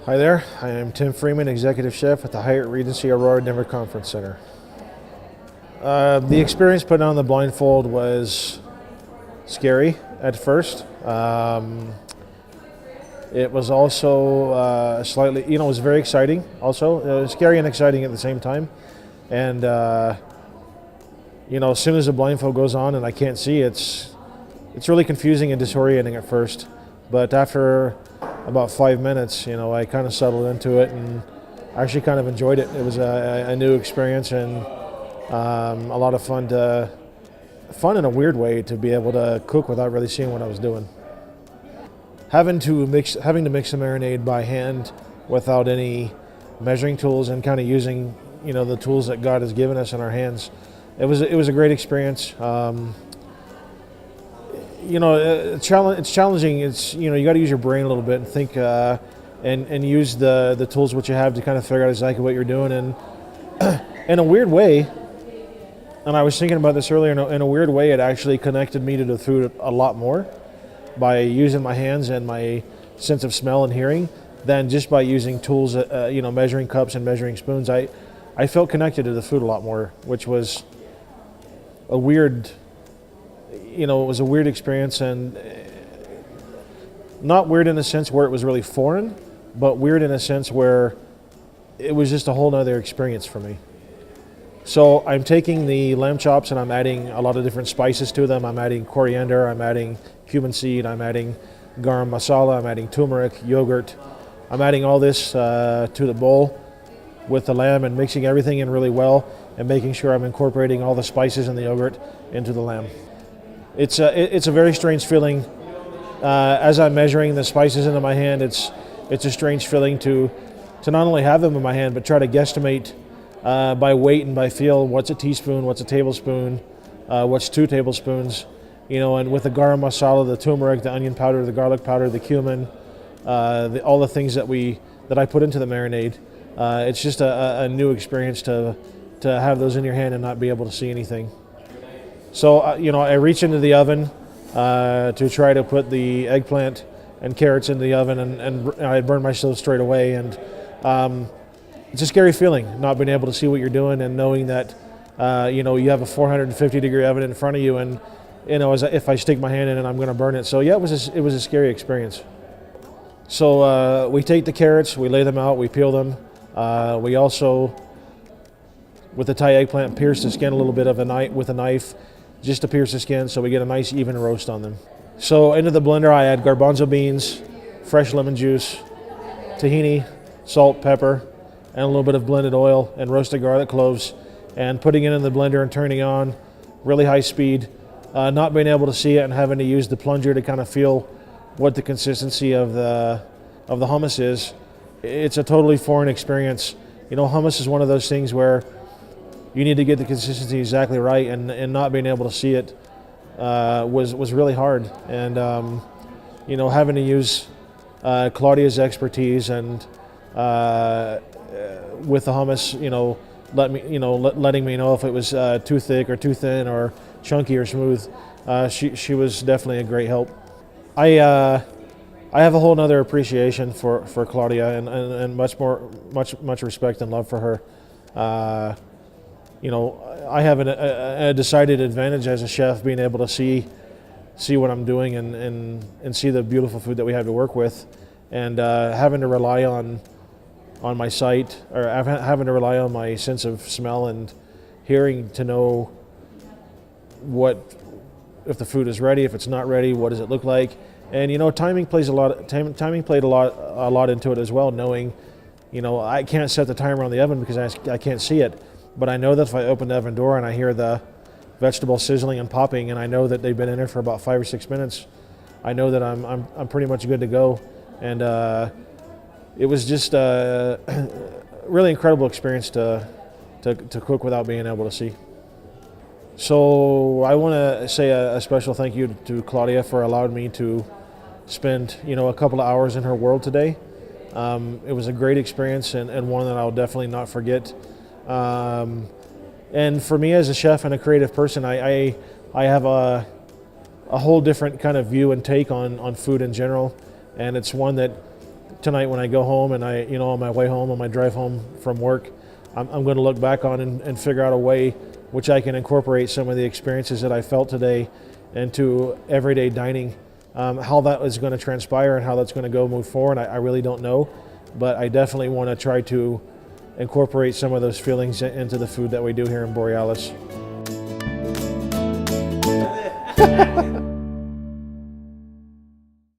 Hi there, I am Tim Freeman, Executive Chef at the Hyatt Regency Aurora Denver Conference Center. The experience putting on the blindfold was scary at first. It was also slightly, it was very exciting also. It was scary and exciting at the same time. And, as soon as the blindfold goes on and I can't see, it's really confusing and disorienting at first. But after about 5 minutes, I kind of settled into it and actually kind of enjoyed it. It was a new experience and a lot of fun in a weird way to be able to cook without really seeing what I was doing. Having to mix the marinade by hand without any measuring tools and kind of using the tools that God has given us in our hands, it was a great experience. It's challenging. It's you got to use your brain a little bit and think and use the tools which you have to kind of figure out exactly what you're doing. And in a weird way, and I was thinking about this earlier, in a weird way, it actually connected me to the food a lot more by using my hands and my sense of smell and hearing than just by using tools, measuring cups and measuring spoons. I felt connected to the food a lot more, which was a weird. It was a weird experience, and not weird in a sense where it was really foreign, but weird in a sense where it was just a whole nother experience for me. So I'm taking the lamb chops and I'm adding a lot of different spices to them. I'm adding coriander, I'm adding cumin seed, I'm adding garam masala, I'm adding turmeric, yogurt. I'm adding all this to the bowl with the lamb and mixing everything in really well and making sure I'm incorporating all the spices and the yogurt into the lamb. It's a very strange feeling as I'm measuring the spices into my hand. It's a strange feeling to not only have them in my hand, but try to guesstimate by weight and by feel what's a teaspoon, what's a tablespoon, what's 2 tablespoons. And with the garam masala, the turmeric, the onion powder, the garlic powder, the cumin, all the things that I put into the marinade. It's just a new experience to have those in your hand and not be able to see anything. So, I reach into the oven to try to put the eggplant and carrots in the oven, and I burn myself straight away. And it's a scary feeling, not being able to see what you're doing and knowing that, you have a 450-degree oven in front of you, and, if I stick my hand in it, I'm going to burn it. So, yeah, it was a scary experience. So we take the carrots, we lay them out, we peel them. We also, with the Thai eggplant, pierce the skin a little bit with a knife, just to pierce the skin so we get a nice even roast on them. So into the blender I add garbanzo beans, fresh lemon juice, tahini, salt, pepper, and a little bit of blended oil and roasted garlic cloves, and putting it in the blender and turning on really high speed, not being able to see it and having to use the plunger to kind of feel what the consistency of the hummus is. It's a totally foreign experience. Hummus is one of those things where you need to get the consistency exactly right, and not being able to see it was really hard. And having to use Claudia's expertise and with the hummus, letting me know if it was too thick or too thin or chunky or smooth. She was definitely a great help. I have a whole nother appreciation for Claudia and much respect and love for her. I have a decided advantage as a chef, being able to see what I'm doing and see the beautiful food that we have to work with, and having to rely on my sight, or having to rely on my sense of smell and hearing to know if the food is ready, if it's not ready, what does it look like. And timing plays a lot. Timing played a lot into it as well. Knowing, I can't set the timer on the oven because I can't see it. But I know that if I open the oven door and I hear the vegetables sizzling and popping, and I know that they've been in there for about 5 or 6 minutes, I know that I'm pretty much good to go. And it was just a really incredible experience to cook without being able to see. So I want to say a special thank you to Claudia for allowing me to spend a couple of hours in her world today. It was a great experience and one that I'll definitely not forget. And for me as a chef and a creative person, I have a whole different kind of view and take on food in general, and it's one that tonight when I go home and on my way home, on my drive home from work, I'm going to look back on and figure out a way which I can incorporate some of the experiences that I felt today into everyday dining. How that is going to transpire and how that's going to move forward, I really don't know, but I definitely want to try to incorporate some of those feelings into the food that we do here in Borealis.